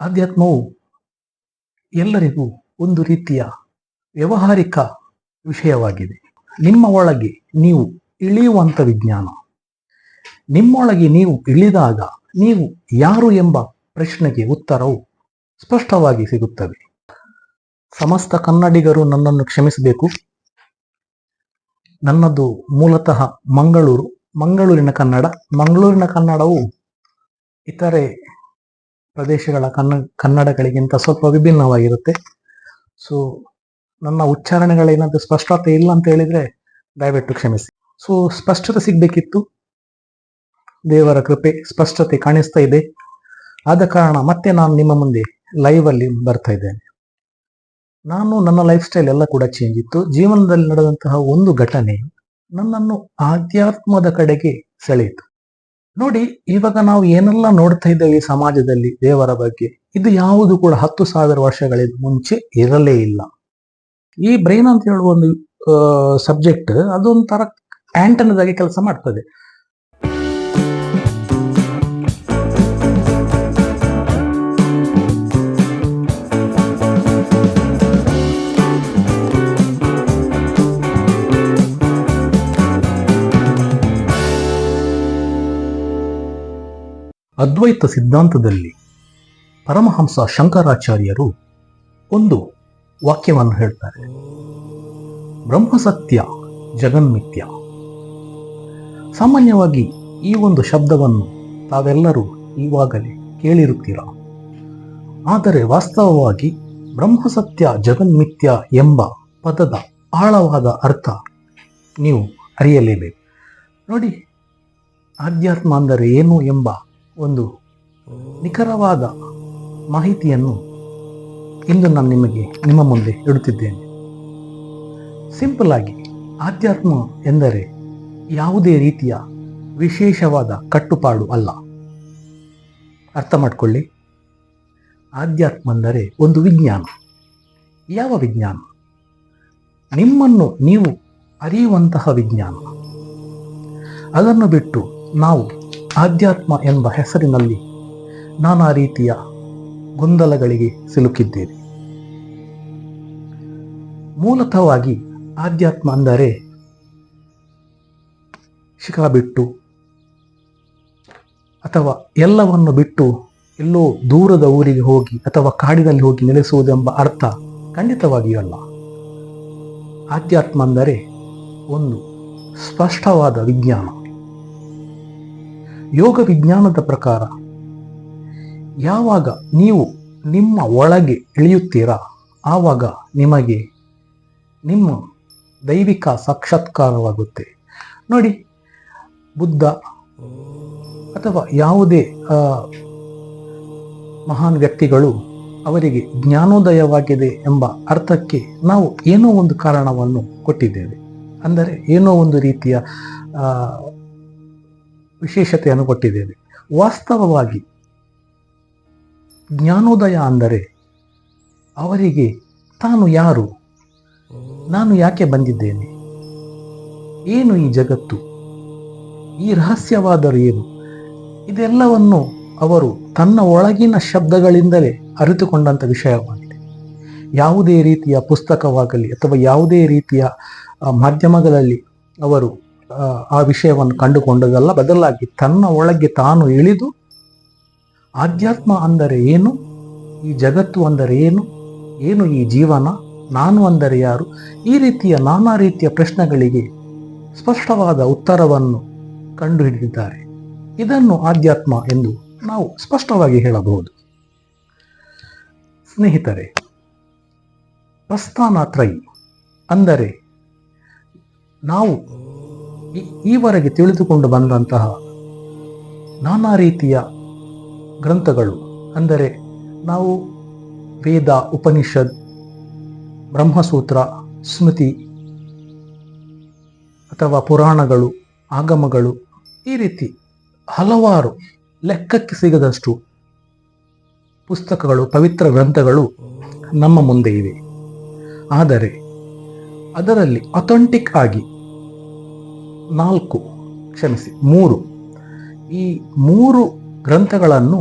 ಆಧ್ಯಾತ್ಮವು ಎಲ್ಲರಿಗೂ ಒಂದು ರೀತಿಯ ವ್ಯಾವಹಾರಿಕ ವಿಷಯವಾಗಿದೆ. ನಿಮ್ಮ ಒಳಗೆ ನೀವು ಇಳಿಯುವಂಥ ವಿಜ್ಞಾನ. ನಿಮ್ಮೊಳಗೆ ನೀವು ಇಳಿದಾಗ ನೀವು ಯಾರು ಎಂಬ ಪ್ರಶ್ನೆಗೆ ಉತ್ತರವು ಸ್ಪಷ್ಟವಾಗಿ ಸಿಗುತ್ತದೆ. ಸಮಸ್ತ ಕನ್ನಡಿಗರು ನನ್ನನ್ನು ಕ್ಷಮಿಸಬೇಕು. ನನ್ನದು ಮೂಲತಃ ಮಂಗಳೂರಿನ ಕನ್ನಡ. ಮಂಗಳೂರಿನ ಕನ್ನಡವು ಇತರೆ ಪ್ರದೇಶಗಳ ಕನ್ನಡಗಳಿಗಿಂತ ಸ್ವಲ್ಪ ವಿಭಿನ್ನವಾಗಿರುತ್ತೆ. ಸೊ ನನ್ನ ಉಚ್ಚಾರಣೆಗಳೇನಾದರೂ ಸ್ಪಷ್ಟತೆ ಇಲ್ಲ ಅಂತ ಹೇಳಿದ್ರೆ ದಯವಿಟ್ಟು ಕ್ಷಮಿಸಿ. ಸೊ ಸ್ಪಷ್ಟತೆ ಸಿಗಬೇಕಿತ್ತು. ದೇವರ ಕೃಪೆ, ಸ್ಪಷ್ಟತೆ ಕಾಣಿಸ್ತಾ ಇದೆ. ಆದ ಕಾರಣ ಮತ್ತೆ ನಾನು ನಿಮ್ಮ ಮುಂದೆ ಲೈವ್ ಅಲ್ಲಿ ಬರ್ತಾ ಇದ್ದೇನೆ. ನನ್ನ ಲೈಫ್ ಸ್ಟೈಲ್ ಎಲ್ಲ ಕೂಡ ಚೇಂಜ್ ಇತ್ತು. ಜೀವನದಲ್ಲಿ ನಡೆದಂತಹ ಒಂದು ಘಟನೆ ನನ್ನನ್ನು ಆಧ್ಯಾತ್ಮದ ಕಡೆಗೆ ಸೆಳೆಯಿತು. ನೋಡಿ, ಇವಾಗ ನಾವು ಏನೆಲ್ಲ ನೋಡ್ತಾ ಇದ್ದೇವೆ ಈ ಸಮಾಜದಲ್ಲಿ ದೇವರ ಬಗ್ಗೆ, ಇದು ಯಾವುದು ಕೂಡ 10,000 ವರ್ಷಗಳ ಮುಂಚೆ ಇರಲೇ ಇಲ್ಲ. ಈ ಬ್ರೈನ್ ಅಂತ ಹೇಳುವ ಒಂದು ಸಬ್ಜೆಕ್ಟ್ ಅದೊಂಥರ ಆಂಟನದಾಗಿ ಕೆಲಸ ಮಾಡ್ತದೆ. ಅದ್ವೈತ ಸಿದ್ಧಾಂತದಲ್ಲಿ ಪರಮಹಂಸ ಶಂಕರಾಚಾರ್ಯರು ಒಂದು ವಾಕ್ಯವನ್ನು ಹೇಳ್ತಾರೆ. ಬ್ರಹ್ಮಸತ್ಯ ಜಗನ್ಮಿಥ್ಯ. ಸಾಮಾನ್ಯವಾಗಿ ಈ ಒಂದು ಶಬ್ದವನ್ನು ತಾವೆಲ್ಲರೂ ಈವಾಗಲೇ ಕೇಳಿರುತ್ತೀರ. ಆದರೆ ವಾಸ್ತವವಾಗಿ ಬ್ರಹ್ಮಸತ್ಯ ಜಗನ್ಮಿಥ್ಯ ಎಂಬ ಪದದ ಆಳವಾದ ಅರ್ಥ ನೀವು ಅರಿಯಲೇಬೇಕು. ನೋಡಿ, ಆಧ್ಯಾತ್ಮ ಅಂದರೆ ಏನು ಎಂಬ ಒಂದು ನಿಖರವಾದ ಮಾಹಿತಿಯನ್ನು ಇಂದು ನಾನು ನಿಮ್ಮ ಮುಂದೆ ಇಡುತ್ತಿದ್ದೇನೆ. ಸಿಂಪಲ್ ಆಗಿ, ಆಧ್ಯಾತ್ಮ ಎಂದರೆ ಯಾವುದೇ ರೀತಿಯ ವಿಶೇಷವಾದ ಕಟ್ಟುಪಾಡು ಅಲ್ಲ. ಅರ್ಥ ಮಾಡಿಕೊಳ್ಳಿ. ಆಧ್ಯಾತ್ಮ ಅಂದರೆ ಒಂದು ವಿಜ್ಞಾನ. ಯಾವ ವಿಜ್ಞಾನ? ನಿಮ್ಮನ್ನು ನೀವು ಅರಿಯುವಂತಹ ವಿಜ್ಞಾನ. ಅದನ್ನು ಬಿಟ್ಟು ನಾವು ಆಧ್ಯಾತ್ಮ ಎಂಬ ಹೆಸರಿನಲ್ಲಿ ನಾನಾ ರೀತಿಯ ಗೊಂದಲಗಳಿಗೆ ಸಿಲುಕಿದ್ದೇವೆ. ಮೂಲತಃವಾಗಿ ಆಧ್ಯಾತ್ಮ ಅಂದರೆ ಶಿಖಾ ಬಿಟ್ಟು ಅಥವಾ ಎಲ್ಲವನ್ನು ಬಿಟ್ಟು ಎಲ್ಲೋ ದೂರದ ಊರಿಗೆ ಹೋಗಿ ಅಥವಾ ಕಾಡಿನಲ್ಲಿ ಹೋಗಿ ನೆಲೆಸುವುದೆಂಬ ಅರ್ಥ ಖಂಡಿತವಾಗಿಯೂ ಅಲ್ಲ. ಆಧ್ಯಾತ್ಮ ಅಂದರೆ ಒಂದು ಸ್ಪಷ್ಟವಾದ ವಿಜ್ಞಾನ. ಯೋಗ ವಿಜ್ಞಾನದ ಪ್ರಕಾರ ಯಾವಾಗ ನೀವು ನಿಮ್ಮ ಒಳಗೆ ಇಳಿಯುತ್ತೀರಾ ಆವಾಗ ನಿಮಗೆ ನಿಮ್ಮ ದೈವಿಕ ಸಾಕ್ಷಾತ್ಕಾರವಾಗುತ್ತೆ. ನೋಡಿ, ಬುದ್ಧ ಅಥವಾ ಯಾವುದೇ ಮಹಾನ್ ವ್ಯಕ್ತಿಗಳು ಅವರಿಗೆ ಜ್ಞಾನೋದಯವಾಗಿದೆ ಎಂಬ ಅರ್ಥಕ್ಕೆ ನಾವು ಏನೋ ಒಂದು ಕಾರಣವನ್ನು ಕೊಟ್ಟಿದ್ದೇವೆ. ಅಂದರೆ ಏನೋ ಒಂದು ರೀತಿಯ ವಿಶೇಷತೆಯನ್ನು ಕೊಟ್ಟಿದ್ದೇವೆ. ವಾಸ್ತವವಾಗಿ ಜ್ಞಾನೋದಯ ಅಂದರೆ ಅವರಿಗೆ ತಾನು ಯಾರು, ನಾನು ಯಾಕೆ ಬಂದಿದ್ದೇನೆ, ಏನು ಈ ಜಗತ್ತು, ಈ ರಹಸ್ಯವಾದರೂ ಏನು, ಇದೆಲ್ಲವನ್ನು ಅವರು ತನ್ನ ಒಳಗಿನ ಶಬ್ದಗಳಿಂದಲೇ ಅರಿತುಕೊಂಡಂಥ ವಿಷಯವಾಗಿದೆ. ಯಾವುದೇ ರೀತಿಯ ಪುಸ್ತಕವಾಗಲಿ ಅಥವಾ ಯಾವುದೇ ರೀತಿಯ ಮಾಧ್ಯಮಗಳಲ್ಲಿ ಅವರು ಆ ವಿಷಯವನ್ನು ಕಂಡುಕೊಂಡದಲ್ಲ. ಬದಲಾಗಿ ತನ್ನ ಒಳಗೆ ತಾನು ಇಳಿದು ಆಧ್ಯಾತ್ಮ ಅಂದರೆ ಏನು, ಈ ಜಗತ್ತು ಅಂದರೆ ಏನು, ಏನು ಈ ಜೀವನ, ನಾನು ಅಂದರೆ ಯಾರು, ಈ ರೀತಿಯ ನಾನಾ ರೀತಿಯ ಪ್ರಶ್ನೆಗಳಿಗೆ ಸ್ಪಷ್ಟವಾದ ಉತ್ತರವನ್ನು ಕಂಡುಹಿಡಿದಿದ್ದಾರೆ. ಇದನ್ನು ಆಧ್ಯಾತ್ಮ ಎಂದು ನಾವು ಸ್ಪಷ್ಟವಾಗಿ ಹೇಳಬಹುದು. ಸ್ನೇಹಿತರೆ, ಪ್ರಸ್ಥಾನತ್ರಯಿ ಅಂದರೆ ನಾವು ಈವರೆಗೆ ತಿಳಿದುಕೊಂಡು ಬಂದಂತಹ ನಾನಾ ರೀತಿಯ ಗ್ರಂಥಗಳು, ಅಂದರೆ ನಾವು ವೇದ, ಉಪನಿಷತ್, ಬ್ರಹ್ಮಸೂತ್ರ, ಸ್ಮೃತಿ ಅಥವಾ ಪುರಾಣಗಳು, ಆಗಮಗಳು, ಈ ರೀತಿ ಹಲವಾರು ಲೆಕ್ಕಕ್ಕೆ ಸಿಗದಷ್ಟು ಪುಸ್ತಕಗಳು, ಪವಿತ್ರ ಗ್ರಂಥಗಳು ನಮ್ಮ ಮುಂದೆ ಇವೆ. ಆದರೆ ಅದರಲ್ಲಿ ಅಥೆಂಟಿಕ್ ಆಗಿ 3 ಈ 3 ಗ್ರಂಥಗಳನ್ನು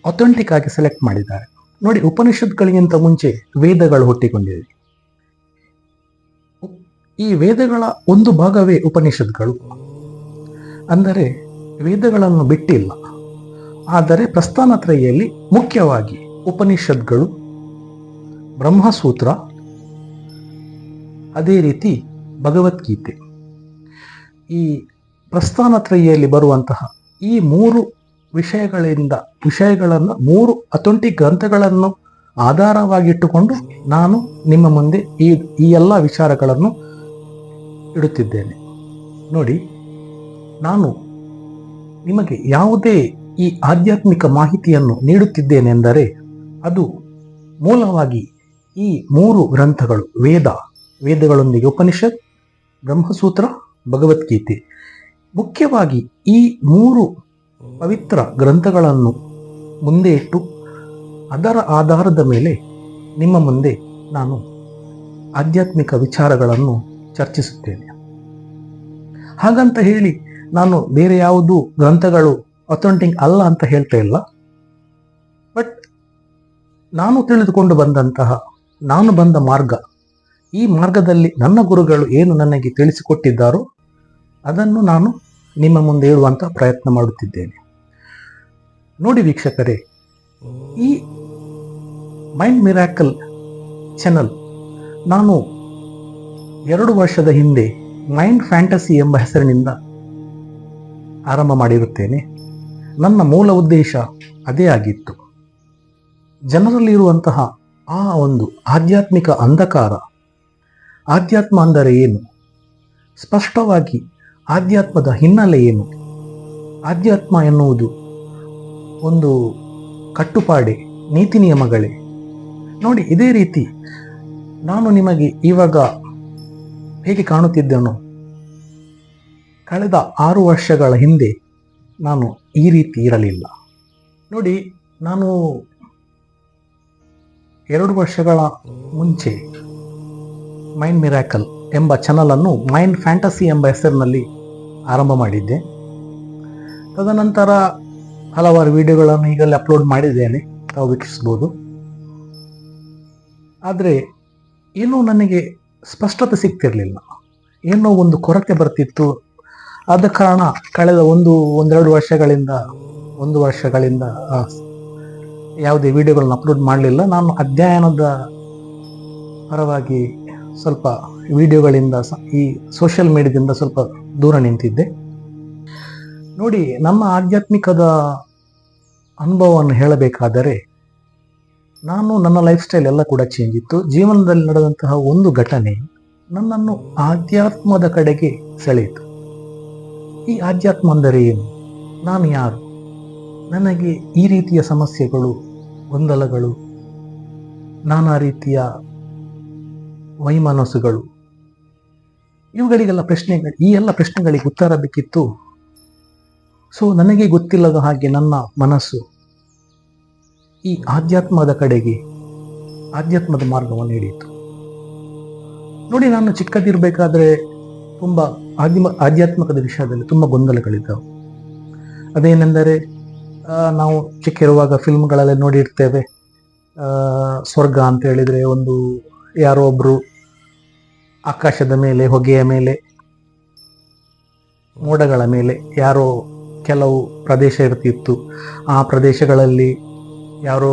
ಅಥೆಂಟಿಕ್ ಆಗಿ ಸೆಲೆಕ್ಟ್ ಮಾಡಿದ್ದಾರೆ. ನೋಡಿ, ಉಪನಿಷತ್ಗಳಿಗಿಂತ ಮುಂಚೆ ವೇದಗಳು ಹುಟ್ಟಿಕೊಂಡಿವೆ. ಈ ವೇದಗಳ ಒಂದು ಭಾಗವೇ ಉಪನಿಷತ್ಗಳು. ಅಂದರೆ ವೇದಗಳನ್ನು ಬಿಟ್ಟಿಲ್ಲ. ಆದರೆ ಪ್ರಸ್ಥಾನತ್ರಯಿಯಲ್ಲಿ ಮುಖ್ಯವಾಗಿ ಉಪನಿಷತ್ಗಳು, ಬ್ರಹ್ಮಸೂತ್ರ, ಅದೇ ರೀತಿ ಭಗವದ್ಗೀತೆ, ಈ ಪ್ರಸ್ಥಾನತ್ರಯಿಯಲ್ಲಿ ಬರುವಂತಹ ಈ ಮೂರು ವಿಷಯಗಳನ್ನು, ಮೂರು ಅಥೆಂಟಿಕ್ ಗ್ರಂಥಗಳನ್ನು ಆಧಾರವಾಗಿಟ್ಟುಕೊಂಡು ನಾನು ನಿಮ್ಮ ಮುಂದೆ ಈ ಎಲ್ಲ ವಿಚಾರಗಳನ್ನು ಇಡುತ್ತಿದ್ದೇನೆ. ನೋಡಿ, ನಾನು ನಿಮಗೆ ಯಾವುದೇ ಈ ಆಧ್ಯಾತ್ಮಿಕ ಮಾಹಿತಿಯನ್ನು ನೀಡುತ್ತಿದ್ದೇನೆಂದರೆ ಅದು ಮೂಲವಾಗಿ ಈ ಮೂರು ಗ್ರಂಥಗಳು, ವೇದಗಳೊಂದಿಗೆ ಉಪನಿಷತ್, ಬ್ರಹ್ಮಸೂತ್ರ, ಭಗವದ್ಗೀತೆ, ಮುಖ್ಯವಾಗಿ ಈ ಮೂರು ಪವಿತ್ರ ಗ್ರಂಥಗಳನ್ನು ಮುಂದೆ ಇಟ್ಟು ಅದರ ಆಧಾರದ ಮೇಲೆ ನಿಮ್ಮ ಮುಂದೆ ನಾನು ಆಧ್ಯಾತ್ಮಿಕ ವಿಚಾರಗಳನ್ನು ಚರ್ಚಿಸುತ್ತೇನೆ. ಹಾಗಂತ ಹೇಳಿ ನಾನು ಬೇರೆ ಯಾವುದು ಗ್ರಂಥಗಳು ಅಥೆಂಟಿಕ್ ಅಲ್ಲ ಅಂತ ಹೇಳ್ತಾ ಇಲ್ಲ. ಬಟ್ ನಾನು ತಿಳಿದುಕೊಂಡು ಬಂದಂತಹ, ನಾನು ಬಂದ ಮಾರ್ಗ, ಈ ಮಾರ್ಗದಲ್ಲಿ ನನ್ನ ಗುರುಗಳು ಏನು ನನಗೆ ತಿಳಿಸಿಕೊಟ್ಟಿದ್ದಾರೋ ಅದನ್ನು ನಾನು ನಿಮ್ಮ ಮುಂದೆ ಹೇಳುವಂತ ಪ್ರಯತ್ನ ಮಾಡುತ್ತಿದ್ದೇನೆ. ನೋಡಿ ವೀಕ್ಷಕರೇ, ಈ ಮೈಂಡ್ ಮಿರಾಕಲ್ ಚಾನಲ್ ನಾನು 2 ವರ್ಷದ ಹಿಂದೆ ಮೈಂಡ್ ಫ್ಯಾಂಟಸಿ ಎಂಬ ಹೆಸರಿನಿಂದ ಆರಂಭ ಮಾಡಿರುತ್ತೇನೆ. ನನ್ನ ಮೂಲ ಉದ್ದೇಶ ಅದೇ ಆಗಿತ್ತು. ಜನರಲ್ಲಿರುವಂತಹ ಆ ಒಂದು ಆಧ್ಯಾತ್ಮಿಕ ಅಂಧಕಾರ, ಆಧ್ಯಾತ್ಮ ಅಂದರೆ ಏನು, ಸ್ಪಷ್ಟವಾಗಿ ಆಧ್ಯಾತ್ಮದ ಹಿನ್ನೆಲೆ ಏನು, ಆಧ್ಯಾತ್ಮ ಎನ್ನುವುದು ಒಂದು ಕಟ್ಟುಪಾಡೆ, ನೀತಿ ನಿಯಮಗಳೇ. ನೋಡಿ, ಇದೇ ರೀತಿ ನಾನು ನಿಮಗೆ ಇವಾಗ ಹೇಗೆ ಕಾಣುತ್ತಿದ್ದೇನೋ, ಕಳೆದ 6 ವರ್ಷಗಳ ಹಿಂದೆ ನಾನು ಈ ರೀತಿ ಇರಲಿಲ್ಲ. ನೋಡಿ, ನಾನು 2 ವರ್ಷಗಳ ಮುಂಚೆ ಮೈಂಡ್ ಮಿರಾಕಲ್ ಎಂಬ ಚಾನಲ್ ಅನ್ನು ಮೈಂಡ್ ಫ್ಯಾಂಟಸಿ ಎಂಬ ಹೆಸರಿನಲ್ಲಿ ಆರಂಭ ಮಾಡಿದ್ದೆ. ತದನಂತರ ಹಲವಾರು ವಿಡಿಯೋಗಳನ್ನು ಈಗಲೇ ಅಪ್ಲೋಡ್ ಮಾಡಿದ್ದೇನೆ, ತಾವು ವೀಕ್ಷಿಸಬಹುದು. ಆದರೆ ಏನೂ ನನಗೆ ಸ್ಪಷ್ಟತೆ ಸಿಗ್ತಿರಲಿಲ್ಲ, ಏನೋ ಒಂದು ಕೊರತೆ ಬರ್ತಿತ್ತು. ಆದ ಕಾರಣ ಕಳೆದ ಒಂದೆರಡು ವರ್ಷಗಳಿಂದ ಯಾವುದೇ ವಿಡಿಯೋಗಳನ್ನ ಅಪ್ಲೋಡ್ ಮಾಡಲಿಲ್ಲ. ನಾನು ಅಧ್ಯಯನದ ಪರವಾಗಿ ಸ್ವಲ್ಪ ವಿಡಿಯೋಗಳಿಂದ, ಈ ಸೋಷಿಯಲ್ ಮೀಡಿಯಾದಿಂದ ಸ್ವಲ್ಪ ದೂರ ನಿಂತಿದ್ದೆ. ನೋಡಿ, ನಮ್ಮ ಆಧ್ಯಾತ್ಮಿಕದ ಅನುಭವವನ್ನು ಹೇಳಬೇಕಾದರೆ, ನನ್ನ ಲೈಫ್ ಸ್ಟೈಲ್ ಎಲ್ಲ ಕೂಡ ಚೇಂಜ್ ಇತ್ತು. ಜೀವನದಲ್ಲಿ ನಡೆದಂತಹ ಒಂದು ಘಟನೆ ನನ್ನನ್ನು ಆಧ್ಯಾತ್ಮದ ಕಡೆಗೆ ಸೆಳೆಯಿತು. ಈ ಆಧ್ಯಾತ್ಮ ಅಂದರೆ ಏನು, ನಾನು ಯಾರು, ನನಗೆ ಈ ರೀತಿಯ ಸಮಸ್ಯೆಗಳು, ಗೊಂದಲಗಳು, ನಾನಾ ರೀತಿಯ ವೈಮನಸ್ಸುಗಳು, ಇವುಗಳಿಗೆಲ್ಲ ಈ ಎಲ್ಲ ಪ್ರಶ್ನೆಗಳಿಗೆ ಉತ್ತರ ಬೇಕಿತ್ತು. ಸೊ ನನಗೆ ಗೊತ್ತಿಲ್ಲದ ಹಾಗೆ ನನ್ನ ಮನಸ್ಸು ಈ ಆಧ್ಯಾತ್ಮದ ಕಡೆಗೆ, ಆಧ್ಯಾತ್ಮದ ಮಾರ್ಗವನ್ನು ಹಿಡಿಯಿತು. ನೋಡಿ, ನಾನು ಚಿಕ್ಕದಿರಬೇಕಾದ್ರೆ ತುಂಬ ಆಧ್ಯಾತ್ಮಿಕದ ವಿಷಯದಲ್ಲಿ ತುಂಬ ಗೊಂದಲಗಳಿದ್ದವು. ಅದೇನೆಂದರೆ, ನಾವು ಚಿಕ್ಕಿರುವಾಗ ಫಿಲ್ಮ್ಗಳಲ್ಲಿ ನೋಡಿರ್ತೇವೆ, ಸ್ವರ್ಗ ಅಂತ ಹೇಳಿದರೆ ಯಾರೋ ಒಬ್ರು ಆಕಾಶದ ಮೇಲೆ, ಹೊಗೆಯ ಮೇಲೆ, ಮೋಡಗಳ ಮೇಲೆ ಯಾರೋ ಕೆಲವು ಪ್ರದೇಶ ಇರ್ತಿತ್ತು. ಆ ಪ್ರದೇಶಗಳಲ್ಲಿ ಯಾರೋ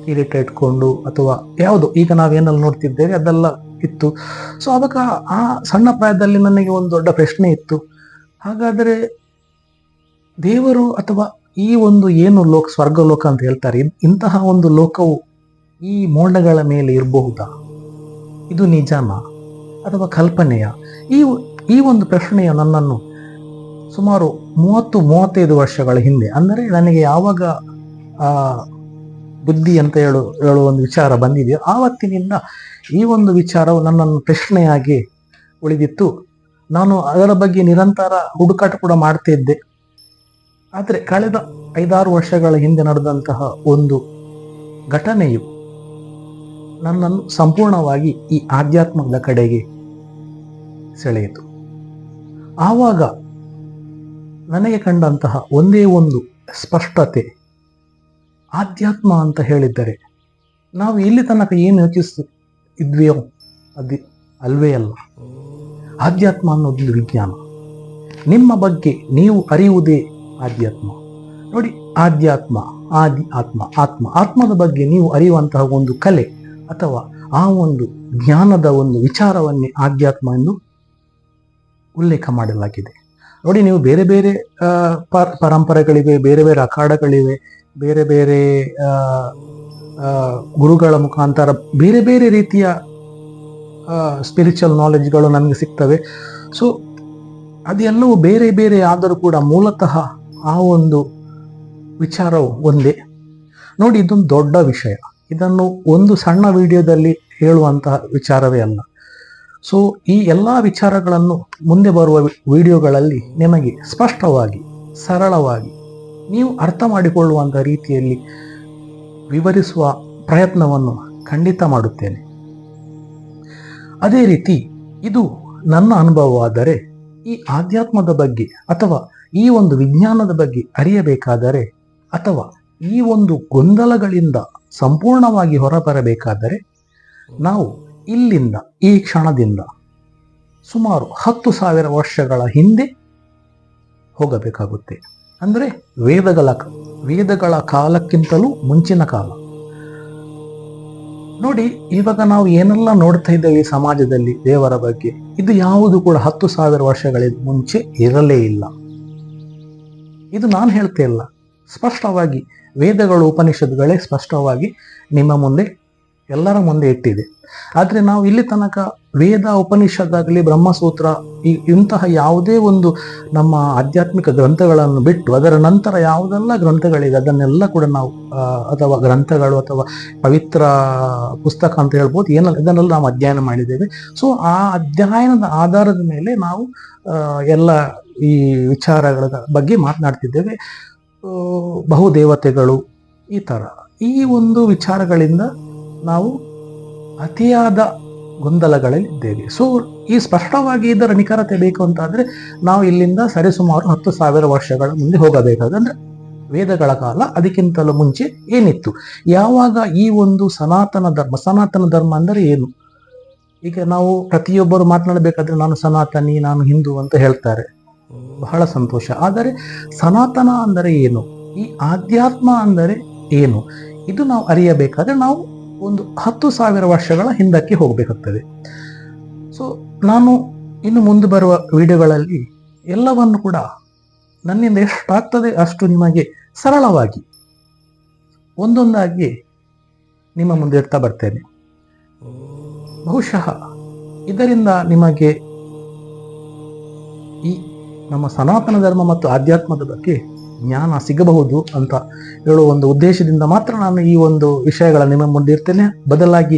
ಕಿರೀಟ ಇಟ್ಕೊಂಡು ಅಥವಾ ಯಾವುದು, ಈಗ ನಾವೇನಲ್ಲಿ ನೋಡ್ತಿದ್ದೇವೆ ಅದೆಲ್ಲ ಇತ್ತು. ಸೊ ಅವಾಗ ಆ ಸಣ್ಣ ಪ್ರಾಯದಲ್ಲಿ ನನಗೆ ಒಂದು ದೊಡ್ಡ ಪ್ರಶ್ನೆ ಇತ್ತು, ಹಾಗಾದರೆ ದೇವರು ಅಥವಾ ಈ ಒಂದು ಏನು ಸ್ವರ್ಗ ಲೋಕ ಅಂತ ಹೇಳ್ತಾರೆ, ಇಂತಹ ಒಂದು ಲೋಕವು ಈ ಮೋಡಗಳ ಮೇಲೆ ಇರಬಹುದಾ, ಇದು ನಿಜನಾ ಅಥವಾ ಕಲ್ಪನೆಯ? ಈ ಒಂದು ಪ್ರಶ್ನೆಯು ನನ್ನನ್ನು ಸುಮಾರು 30-35 ವರ್ಷಗಳ ಹಿಂದೆ, ಅಂದರೆ ನನಗೆ ಯಾವಾಗ ಬುದ್ಧಿ ಅಂತ ಹೇಳುವ ಒಂದು ವಿಚಾರ ಬಂದಿದೆಯೋ ಆವತ್ತಿನಿಂದ ಈ ಒಂದು ವಿಚಾರವು ನನ್ನನ್ನು ಪ್ರಶ್ನೆಯಾಗಿ ಉಳಿದಿತ್ತು. ನಾನು ಅದರ ಬಗ್ಗೆ ನಿರಂತರ ಹುಡುಕಾಟ ಕೂಡ ಮಾಡ್ತಾ ಇದ್ದೆ. ಆದರೆ ಕಳೆದ 5-6 ವರ್ಷಗಳ ಹಿಂದೆ ನಡೆದಂತಹ ಒಂದು ಘಟನೆಯು ನನ್ನನ್ನು ಸಂಪೂರ್ಣವಾಗಿ ಈ ಆಧ್ಯಾತ್ಮದ ಕಡೆಗೆ ಸೆಳೆಯಿತು. ಆವಾಗ ನನಗೆ ಕಂಡಂತಹ ಒಂದೇ ಒಂದು ಸ್ಪಷ್ಟತೆ, ಆಧ್ಯಾತ್ಮ ಅಂತ ಹೇಳಿದ್ದರೆ ನಾವು ಇಲ್ಲಿ ತನಕ ಏನು ಯೋಚಿಸ್ತಿದ್ವಿಯೋ ಅದು ಅಲ್ವೇ ಅಲ್ಲ. ಆಧ್ಯಾತ್ಮ ಅನ್ನೋದು ವಿಜ್ಞಾನ. ನಿಮ್ಮ ಬಗ್ಗೆ ನೀವು ಅರಿಯುವುದೇ ಆಧ್ಯಾತ್ಮ. ನೋಡಿ, ಆಧ್ಯಾತ್ಮ, ಆತ್ಮದ ಬಗ್ಗೆ ನೀವು ಅರಿಯುವಂತಹ ಒಂದು ಕಲೆ ಅಥವಾ ಆ ಒಂದು ಜ್ಞಾನದ ಒಂದು ವಿಚಾರವನ್ನೇ ಆಧ್ಯಾತ್ಮ ಎಂದು ಉಲ್ಲೇಖ ಮಾಡಲಾಗಿದೆ. ನೋಡಿ, ನೀವು ಬೇರೆ ಬೇರೆ ಪರಂಪರೆಗಳಿವೆ, ಬೇರೆ ಬೇರೆ ಅಖಾಡಗಳಿವೆ, ಬೇರೆ ಬೇರೆ ಗುರುಗಳ ಮುಖಾಂತರ ಬೇರೆ ಬೇರೆ ರೀತಿಯ ಸ್ಪಿರಿಚುವಲ್ ನಾಲೆಜ್ಗಳು ನಮಗೆ ಸಿಗ್ತವೆ. ಸೊ ಅದೆಲ್ಲವೂ ಬೇರೆ ಬೇರೆ ಆದರೂ ಕೂಡ ಮೂಲತಃ ಆ ಒಂದು ವಿಚಾರವು ಒಂದೇ. ನೋಡಿ, ಇದೊಂದು ದೊಡ್ಡ ವಿಷಯ. ಇದನ್ನು ಒಂದು ಸಣ್ಣ ವಿಡಿಯೋದಲ್ಲಿ ಹೇಳುವಂತಹ ವಿಚಾರವೇ ಅಲ್ಲ. ಸೊ ಈ ಎಲ್ಲ ವಿಚಾರಗಳನ್ನು ಮುಂದೆ ಬರುವ ವಿಡಿಯೋಗಳಲ್ಲಿ ನಿಮಗೆ ಸ್ಪಷ್ಟವಾಗಿ, ಸರಳವಾಗಿ ನೀವು ಅರ್ಥ ಮಾಡಿಕೊಳ್ಳುವಂಥ ರೀತಿಯಲ್ಲಿ ವಿವರಿಸುವ ಪ್ರಯತ್ನವನ್ನು ಖಂಡಿತ ಮಾಡುತ್ತೇನೆ. ಅದೇ ರೀತಿ ಇದು ನನ್ನ ಅನುಭವವಾದರೆ ಈ ಆಧ್ಯಾತ್ಮದ ಬಗ್ಗೆ ಅಥವಾ ಈ ಒಂದು ವಿಜ್ಞಾನದ ಬಗ್ಗೆ ಅರಿಯಬೇಕಾದರೆ ಅಥವಾ ಈ ಒಂದು ಗೊಂದಲಗಳಿಂದ ಸಂಪೂರ್ಣವಾಗಿ ಹೊರಬರಬೇಕಾದರೆ ನಾವು ಇಲ್ಲಿಂದ, ಈ ಕ್ಷಣದಿಂದ ಸುಮಾರು 10,000 ವರ್ಷಗಳ ಹಿಂದೆ ಹೋಗಬೇಕಾಗುತ್ತೆ. ಅಂದರೆ ವೇದಗಳ ಕಾಲಕ್ಕಿಂತಲೂ ಮುಂಚಿನ ಕಾಲ. ನೋಡಿ, ಇವಾಗ ನಾವು ಏನೆಲ್ಲ ನೋಡ್ತಾ ಇದ್ದೇವೆ ಸಮಾಜದಲ್ಲಿ ದೇವರ ಬಗ್ಗೆ, ಇದು ಯಾವುದು ಕೂಡ 10,000 ವರ್ಷಗಳ ಮುಂಚೆ ಇರಲೇ ಇಲ್ಲ. ಇದು ನಾನು ಹೇಳ್ತಾ ಇಲ್ಲ, ಸ್ಪಷ್ಟವಾಗಿ ವೇದಗಳು, ಉಪನಿಷತ್ತುಗಳೇ ಸ್ಪಷ್ಟವಾಗಿ ನಿಮ್ಮ ಮುಂದೆ, ಎಲ್ಲರ ಮುಂದೆ ಇಟ್ಟಿದೆ. ಆದರೆ ನಾವು ಇಲ್ಲಿ ತನಕ ವೇದ, ಉಪನಿಷತ್ತಾಗಲಿ, ಬ್ರಹ್ಮಸೂತ್ರ ಇಂತಹ ಯಾವುದೇ ಒಂದು ನಮ್ಮ ಆಧ್ಯಾತ್ಮಿಕ ಗ್ರಂಥಗಳನ್ನು ಬಿಟ್ಟು ಅದರ ನಂತರ ಯಾವುದೆಲ್ಲ ಗ್ರಂಥಗಳಿದೆ ಅದನ್ನೆಲ್ಲ ಕೂಡ ನಾವು ಅಥವಾ ಗ್ರಂಥಗಳು ಅಥವಾ ಪವಿತ್ರ ಪುಸ್ತಕ ಅಂತ ಹೇಳ್ಬೋದು, ಇದನ್ನೆಲ್ಲ ನಾವು ಅಧ್ಯಯನ ಮಾಡಿದ್ದೇವೆ. ಸೊ ಆ ಅಧ್ಯಯನದ ಆಧಾರದ ಮೇಲೆ ನಾವು ಎಲ್ಲ ಈ ವಿಚಾರಗಳ ಬಗ್ಗೆ ಮಾತನಾಡ್ತಿದ್ದೇವೆ. ಬಹುದೇವತೆಗಳು, ಈ ಥರ ಈ ಒಂದು ವಿಚಾರಗಳಿಂದ ನಾವು ಅತಿಯಾದ ಗೊಂದಲಗಳಲ್ಲಿದ್ದೇವೆ. ಸೊ ಈ ಸ್ಪಷ್ಟವಾಗಿ ಇದರ ನಿಖರತೆ ಬೇಕು ಅಂತಾದರೆ ನಾವು ಇಲ್ಲಿಂದ ಸರಿಸುಮಾರು 10,000 ವರ್ಷಗಳ ಮುಂದೆ ಹೋಗಬೇಕಾದ್ರೆ, ಅಂದರೆ ವೇದಗಳ ಕಾಲ, ಅದಕ್ಕಿಂತಲೂ ಮುಂಚೆ ಏನಿತ್ತು, ಯಾವಾಗ ಈ ಒಂದು ಸನಾತನ ಧರ್ಮ ಅಂದರೆ ಏನು? ಈಗ ನಾವು ಪ್ರತಿಯೊಬ್ಬರು ಮಾತನಾಡಬೇಕಾದ್ರೆ ನಾನು ಸನಾತನಿ, ನಾನು ಹಿಂದೂ ಅಂತ ಹೇಳ್ತಾರೆ, ಬಹಳ ಸಂತೋಷ. ಆದರೆ ಸನಾತನ ಅಂದರೆ ಏನು, ಈ ಆಧ್ಯಾತ್ಮ ಅಂದರೆ ಏನು, ಇದು ನಾವು ಅರಿಯಬೇಕಾದ್ರೆ ನಾವು ಒಂದು 10,000 ವರ್ಷಗಳ ಹಿಂದಕ್ಕೆ ಹೋಗಬೇಕಾಗ್ತದೆ. ಸೊ ನಾನು ಇನ್ನು ಮುಂದೆ ಬರುವ ವಿಡಿಯೋಗಳಲ್ಲಿ ಎಲ್ಲವನ್ನು ಕೂಡ ನನ್ನಿಂದ ಎಷ್ಟಾಗ್ತದೆ ಅಷ್ಟು ನಿಮಗೆ ಸರಳವಾಗಿ ಒಂದೊಂದಾಗಿ ನಿಮ್ಮ ಮುಂದೆ ಇಡ್ತಾ ಬರ್ತೇನೆ. ಬಹುಶಃ ಇದರಿಂದ ನಿಮಗೆ ಈ ನಮ್ಮ ಸನಾತನ ಧರ್ಮ ಮತ್ತು ಆಧ್ಯಾತ್ಮದ ಬಗ್ಗೆ ಜ್ಞಾನ ಸಿಗಬಹುದು ಅಂತ ಹೇಳುವ ಒಂದು ಉದ್ದೇಶದಿಂದ ಮಾತ್ರ ನಾನು ಈ ಒಂದು ವಿಷಯಗಳ ನಿಮ್ಮ ಮುಂದೆ ಇರ್ತೇನೆ. ಬದಲಾಗಿ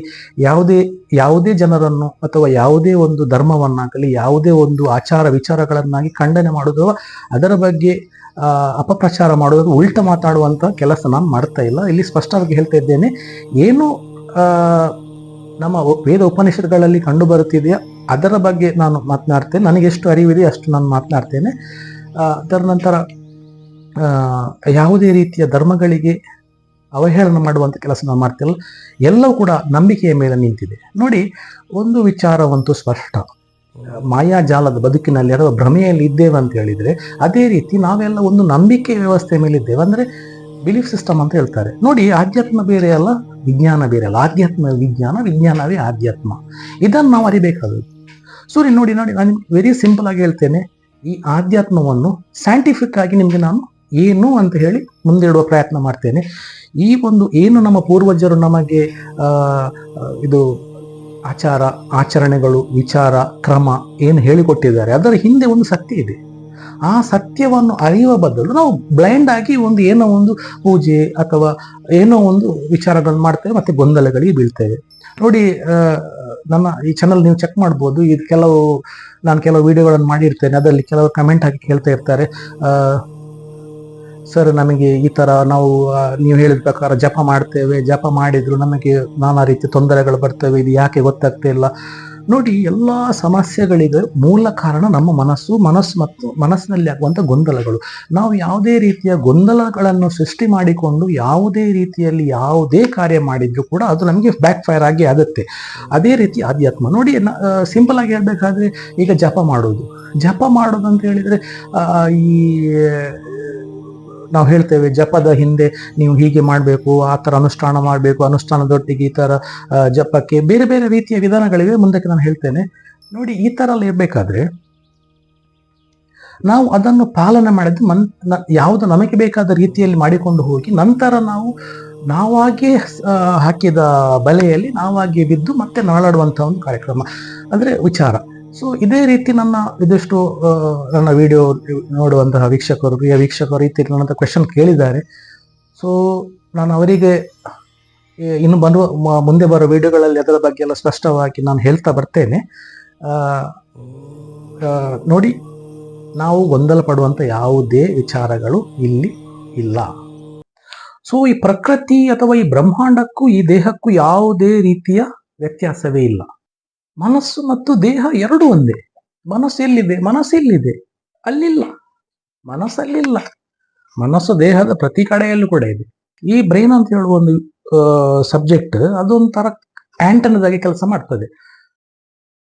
ಯಾವುದೇ ಜನರನ್ನು ಅಥವಾ ಯಾವುದೇ ಒಂದು ಧರ್ಮವನ್ನಾಗಲಿ, ಯಾವುದೇ ಒಂದು ಆಚಾರ ವಿಚಾರಗಳನ್ನಾಗಿ ಖಂಡನೆ ಮಾಡೋದು, ಅದರ ಬಗ್ಗೆ ಅಪಪ್ರಚಾರ ಮಾಡೋದು, ಉಲ್ಟ ಮಾತಾಡುವಂಥ ಕೆಲಸ ನಾನು ಮಾಡ್ತಾ ಇಲ್ಲ. ಇಲ್ಲಿ ಸ್ಪಷ್ಟವಾಗಿ ಹೇಳ್ತಾ ಇದ್ದೇನೆ, ಏನು ನಮ್ಮ ವೇದ ಉಪನಿಷತ್ತುಗಳಲ್ಲಿ ಕಂಡು ಬರುತ್ತಿದೆಯಾ ಅದರ ಬಗ್ಗೆ ನಾನು ಮಾತನಾಡ್ತೇನೆ. ನನಗೆ ಎಷ್ಟು ಅರಿವಿದೆ ಅಷ್ಟು ನಾನು ಮಾತನಾಡ್ತೇನೆ. ಅದರ ನಂತರ ಯಾವುದೇ ರೀತಿಯ ಧರ್ಮಗಳಿಗೆ ಅವಹೇಳನ ಮಾಡುವಂಥ ಕೆಲಸ ನಾವು ಮಾಡ್ತಿಲ್ಲ. ಎಲ್ಲವೂ ಕೂಡ ನಂಬಿಕೆಯ ಮೇಲೆ ನಿಂತಿದೆ. ನೋಡಿ, ಒಂದು ವಿಚಾರವಂತೂ ಸ್ಪಷ್ಟ, ಮಾಯಾಜಾಲದ ಬದುಕಿನಲ್ಲಿ ಅಥವಾ ಭ್ರಮೆಯಲ್ಲಿ ಇದ್ದೇವೆ ಅಂತ ಹೇಳಿದರೆ, ಅದೇ ರೀತಿ ನಾವೆಲ್ಲ ಒಂದು ನಂಬಿಕೆ ವ್ಯವಸ್ಥೆ ಮೇಲೆ ಇದ್ದೇವೆ, ಅಂದರೆ ಬಿಲೀಫ್ ಸಿಸ್ಟಮ್ ಅಂತ ಹೇಳ್ತಾರೆ. ನೋಡಿ, ಆಧ್ಯಾತ್ಮ ಬೇರೆ ಅಲ್ಲ, ವಿಜ್ಞಾನ ಬೇರೆ ಅಲ್ಲ. ಆಧ್ಯಾತ್ಮ ವಿಜ್ಞಾನ, ವಿಜ್ಞಾನವೇ ಆಧ್ಯಾತ್ಮ. ಇದನ್ನು ನಾವು ಅರಿಬೇಕಾದದ್ದು. ನೋಡಿ ನಾನು ವೆರಿ ಸಿಂಪಲ್ ಆಗಿ ಹೇಳ್ತೇನೆ. ಈ ಆಧ್ಯಾತ್ಮವನ್ನು ಸೈಂಟಿಫಿಕ್ ಆಗಿ ನಿಮಗೆ ನಾನು ಏನು ಅಂತ ಹೇಳಿ ಮುಂದಿಡುವ ಪ್ರಯತ್ನ ಮಾಡ್ತೇನೆ. ಈ ಒಂದು ಏನು ನಮ್ಮ ಪೂರ್ವಜರು ನಮಗೆ ಇದು ಆಚರಣೆಗಳು, ವಿಚಾರ, ಕ್ರಮ ಏನು ಹೇಳಿಕೊಟ್ಟಿದ್ದಾರೆ, ಅದರ ಹಿಂದೆ ಒಂದು ಸತ್ಯ ಇದೆ. ಆ ಸತ್ಯವನ್ನು ಅರಿಯುವ ಬದಲು ನಾವು ಬ್ಲೈಂಡ್ ಆಗಿ ಏನೋ ಒಂದು ಪೂಜೆ ಅಥವಾ ಏನೋ ಒಂದು ವಿಚಾರಗಳನ್ನು ಮಾಡ್ತೇವೆ, ಮತ್ತೆ ಗೊಂದಲಗಳಿಗೆ ಬೀಳ್ತೇವೆ. ನೋಡಿ, ನನ್ನ ಈ ಚಾನಲ್ ನೀವು ಚೆಕ್ ಮಾಡ್ಬೋದು. ಇದು ನಾನು ಕೆಲವು ವಿಡಿಯೋಗಳನ್ನು ಮಾಡಿರ್ತೇನೆ, ಅದರಲ್ಲಿ ಕೆಲವರು ಕಮೆಂಟ್ ಹಾಕಿ ಕೇಳ್ತಾ ಇರ್ತಾರೆ, ಸರ್ ನಮಗೆ ಈ ಥರ ನೀವು ಹೇಳಿದ ಪ್ರಕಾರ ಜಪ ಮಾಡ್ತೇವೆ, ಜಪ ಮಾಡಿದ್ರು ನಮಗೆ ನಾನಾ ರೀತಿಯ ತೊಂದರೆಗಳು ಬರ್ತವೆ, ಇದು ಯಾಕೆ ಗೊತ್ತಾಗ್ತಾ ಇಲ್ಲ. ನೋಡಿ, ಎಲ್ಲ ಸಮಸ್ಯೆಗಳಿಗೆ ಮೂಲ ಕಾರಣ ನಮ್ಮ ಮನಸ್ಸು ಮತ್ತು ಮನಸ್ಸಿನಲ್ಲಿ ಆಗುವಂಥ ಗೊಂದಲಗಳು. ನಾವು ಯಾವುದೇ ರೀತಿಯ ಗೊಂದಲಗಳನ್ನು ಸೃಷ್ಟಿ ಮಾಡಿಕೊಂಡು ಯಾವುದೇ ರೀತಿಯಲ್ಲಿ ಯಾವುದೇ ಕಾರ್ಯ ಮಾಡಿದ್ರು ಕೂಡ ಅದು ನಮಗೆ ಬ್ಯಾಕ್ ಫೈರ್ ಆಗಿ ಆಗುತ್ತೆ. ಅದೇ ರೀತಿ ಆಧ್ಯಾತ್ಮ ನೋಡಿ, ಸಿಂಪಲ್ ಆಗಿ ಹೇಳ್ಬೇಕಾದ್ರೆ, ಈಗ ಜಪ ಮಾಡೋದು ಅಂತ ಹೇಳಿದ್ರೆ ಈ ನಾವು ಹೇಳ್ತೇವೆ ಜಪದ ಹಿಂದೆ ನೀವು ಹೀಗೆ ಮಾಡಬೇಕು, ಆ ಥರ ಅನುಷ್ಠಾನ ಮಾಡಬೇಕು, ಅನುಷ್ಠಾನದೊಟ್ಟಿಗೆ ಈ ಥರ ಜಪಕ್ಕೆ ಬೇರೆ ಬೇರೆ ರೀತಿಯ ವಿಧಾನಗಳಿವೆ, ಮುಂದಕ್ಕೆ ನಾನು ಹೇಳ್ತೇನೆ. ನೋಡಿ, ಈ ಥರ ಎಲ್ಲ ಇರಬೇಕಾದ್ರೆ ನಾವು ಅದನ್ನು ಪಾಲನೆ ಮಾಡಿದ್ದು ಯಾವುದು ನಮಗೆ ಬೇಕಾದ ರೀತಿಯಲ್ಲಿ ಮಾಡಿಕೊಂಡು ಹೋಗಿ ನಂತರ ನಾವಾಗೇ ಹಾಕಿದ ಬಲೆಯಲ್ಲಿ ನಾವಾಗೇ ಬಿದ್ದು ಮತ್ತೆ ನರಳಾಡುವಂಥ ಒಂದು ಕಾರ್ಯಕ್ರಮ ಅಂದರೆ ವಿಚಾರ. ಸೊ ಇದೇ ರೀತಿ ನನ್ನ ವಿಡಿಯೋ ನೋಡುವಂತಹ ಪ್ರಿಯ ವೀಕ್ಷಕರು ಈ ರೀತಿ ನನ್ನ ಕ್ವೆಶನ್ ಕೇಳಿದ್ದಾರೆ. ಸೊ ನಾನು ಅವರಿಗೆ ಇನ್ನು ಮುಂದೆ ಬರೋ ವಿಡಿಯೋಗಳಲ್ಲಿ ಅದರ ಬಗ್ಗೆ ಎಲ್ಲ ಸ್ಪಷ್ಟವಾಗಿ ನಾನು ಹೇಳ್ತಾ ಬರ್ತೇನೆ. ನೋಡಿ, ನಾವು ಗೊಂದಲ ಪಡುವಂಥ ಯಾವುದೇ ವಿಚಾರಗಳು ಇಲ್ಲಿ ಇಲ್ಲ. ಸೊ ಈ ಪ್ರಕೃತಿ ಅಥವಾ ಈ ಬ್ರಹ್ಮಾಂಡಕ್ಕೂ ಈ ದೇಹಕ್ಕೂ ಯಾವುದೇ ರೀತಿಯ ವ್ಯತ್ಯಾಸವೇ ಇಲ್ಲ. ಮನಸ್ಸು ಮತ್ತು ದೇಹ ಎರಡು ಒಂದೇ. ಮನಸ್ಸು ಎಲ್ಲಿದೆ? ಮನಸ್ಸಿಲ್ಲಿದೆ, ಅಲ್ಲಿಲ್ಲ. ಮನಸ್ಸಲ್ಲಿಲ್ಲ. ಮನಸ್ಸು ದೇಹದ ಪ್ರತಿ ಕಡೆಯಲ್ಲೂ ಕೂಡ ಇದೆ. ಈ ಬ್ರೈನ್ ಅಂತ ಹೇಳುವ ಒಂದು ಸಬ್ಜೆಕ್ಟ್ ಅದೊಂಥರ ಆಂಟನದಾಗಿ ಕೆಲಸ ಮಾಡ್ತದೆ.